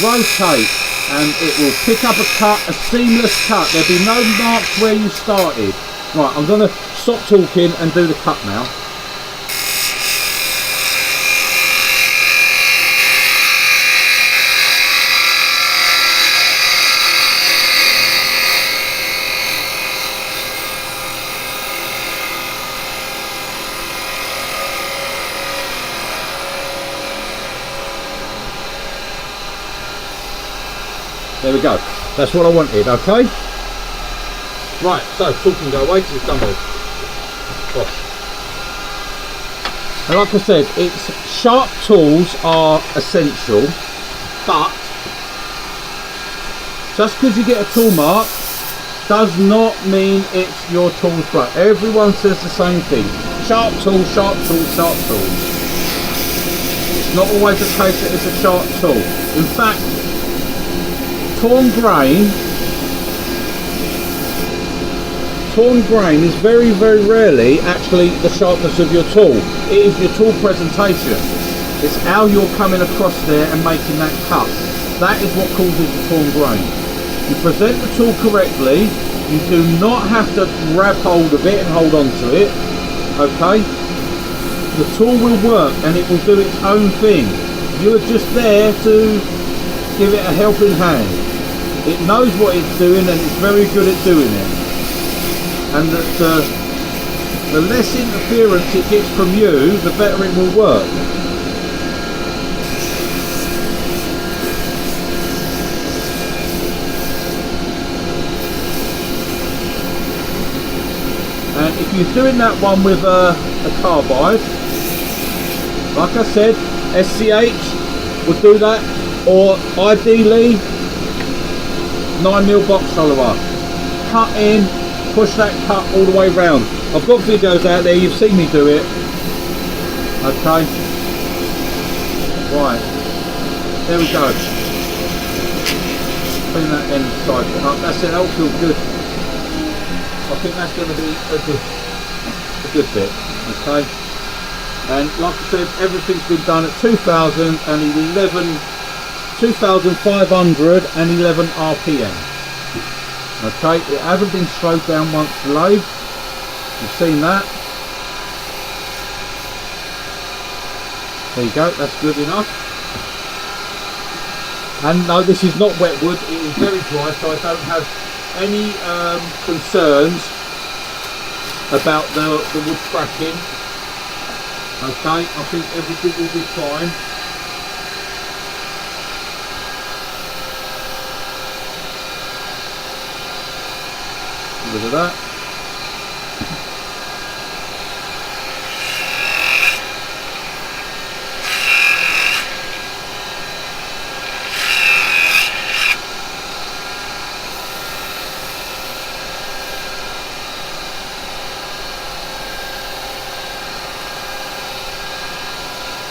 rotate. And it will pick up a cut, a seamless cut. There'll be no marks where you started. Right, I'm going to stop talking and do the cut now. There we go. That's what I wanted, okay? Right, so talking go away because it's done with. Gosh. And like I said, sharp tools are essential, but just because you get a tool mark does not mean it's your tool's broke. Everyone says the same thing. Sharp tool, sharp tool, sharp tool. It's not always the case that it's a sharp tool. In fact, torn grain is very, very rarely actually the sharpness of your tool. It is your tool presentation. It's how you're coming across there and making that cut. That is what causes the torn grain. You present the tool correctly, you do not have to grab hold of it and hold on to it, okay? The tool will work and it will do its own thing. You are just there to give it a helping hand. It knows what it's doing and it's very good at doing it. And the less interference it gets from you, the better it will work. And if you're doing that one with a carbide, like I said, SCH would do that, or ideally 9mm box follower. Cut in, push that cut all the way round. I've got videos out there, you've seen me do it. Okay. Right. There we go. Clean that end side up. That's it, that'll feel good. I think that's going to be a good bit. Okay. And like I said, everything's been done at 2,511 RPM. Okay, it hasn't been slowed down once below. You've seen that. There you go, that's good enough. And no, this is not wet wood, it is very dry, so I don't have any concerns about the wood cracking. Okay, I think everything will be fine. Rid of that.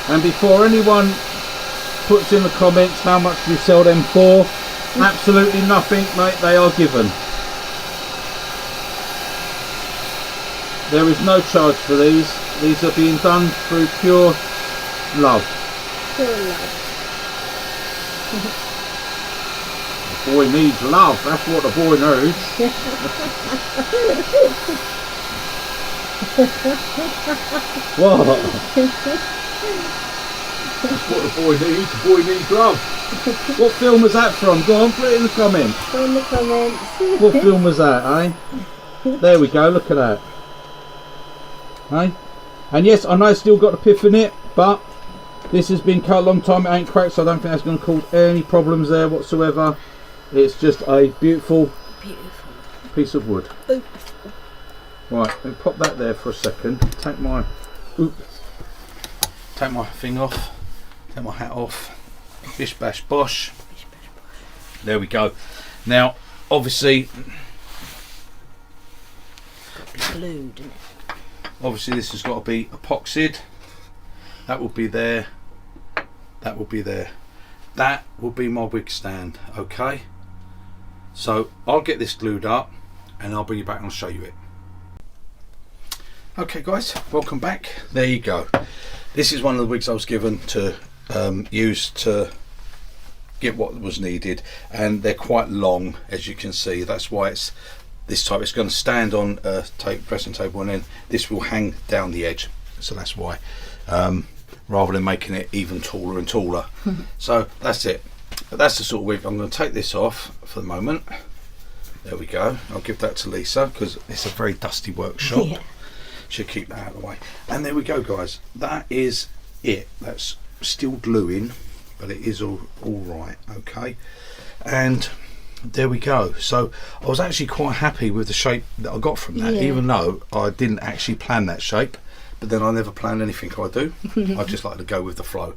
And before anyone puts in the comments how much you sell them for, absolutely nothing, mate, they are given. There is no charge for these. These are being done through pure love. Pure love. The boy needs love, that's what the boy knows. What? What the boy needs, the boy needs love. What film was that from? Go on, put it in the comments. Put in the comments. What film was that, eh? There we go, look at that. Eh? And yes, I know it's still got the piff in it, but this has been cut a long time, it ain't cracked, so I don't think that's going to cause any problems there whatsoever. It's just a beautiful piece of wood. Oops. Right, let me pop that there for a second. Take my thing off. Take my hat off. Bish bash bosh. There we go. Now, obviously, Glued, isn't it? obviously this has got to be epoxied. That will be there. That will be there. That will be my wig stand. Okay. So I'll get this glued up, and I'll bring you back and I'll show you it. Okay, guys, welcome back. There you go. This is one of the wigs I was given to use to get what was needed, and they're quite long, as you can see. That's why it's this type. It's going to stand on a dressing table, and then this will hang down the edge, so that's why, rather than making it even taller and taller. So that's it. But that's the sort of wig. I'm going to take this off for the moment. There we go. I'll give that to Lisa because it's a very dusty workshop. Yeah. Should keep that out of the way. And there we go, guys. That is it. That's still gluing, but it is all right. Okay. And there we go. So I was actually quite happy with the shape that I got from that, even though I didn't actually plan that shape. But then I never plan anything I do. I just like to go with the flow,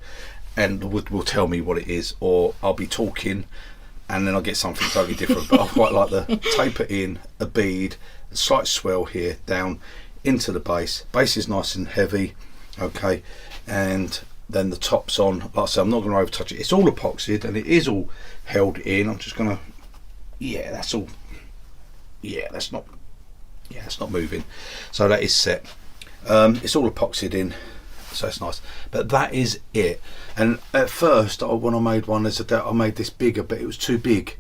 and the wood will tell me what it is, or I'll be talking and then I'll get something totally different. But I quite like the taper in a bead, a slight swell here down into the base. Base is nice and heavy, okay, and then the top's on. Like I said, I'm not going to over touch it. It's all epoxied and it is all held in. I'm just going to, that's all. That's not moving. So that is set. It's all epoxied in, so it's nice. But that is it. And at first, when I made one, I made this bigger, but it was too big.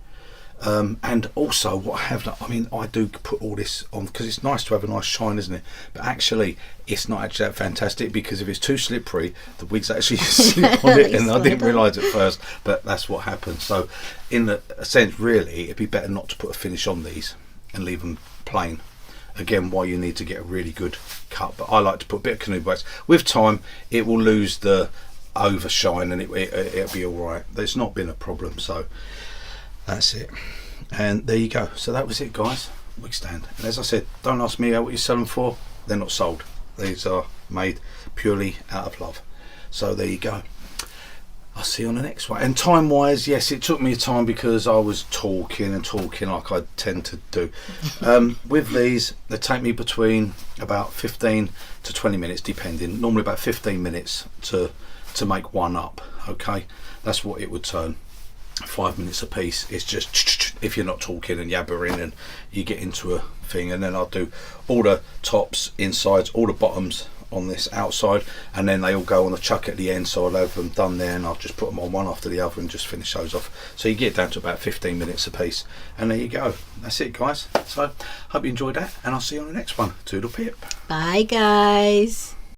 And also what I have done, I mean, I do put all this on because it's nice to have a nice shine, isn't it? But actually it's not actually that fantastic, because if it's too slippery, the wigs actually slip on it, and I didn't realise at first, but that's what happens. So in a sense, really, it'd be better not to put a finish on these and leave them plain. Again, why you need to get a really good cut, but I like to put a bit of canoe wax. With time it will lose the overshine and it'll be all right. There's not been a problem, so that's it. And there you go. So that was it, guys. Wig stand. And as I said, don't ask me what you sell them for. They're not sold. These are made purely out of love. So there you go. I'll see you on the next one. And time wise, yes, it took me time because I was talking like I tend to do. With these, they take me between about 15 to 20 minutes depending. Normally about 15 minutes to make one up. Okay, that's what it would turn. 5 minutes a piece. It's just if you're not talking and yabbering and you get into a thing. And then I'll do all the tops, insides, all the bottoms on this outside, and then they all go on the chuck at the end, so I'll have them done there, and I'll just put them on one after the other and just finish those off. So you get down to about 15 minutes a piece, and there you go. That's it, guys. So hope you enjoyed that, and I'll see you on the next one. Toodle pip. Bye, guys.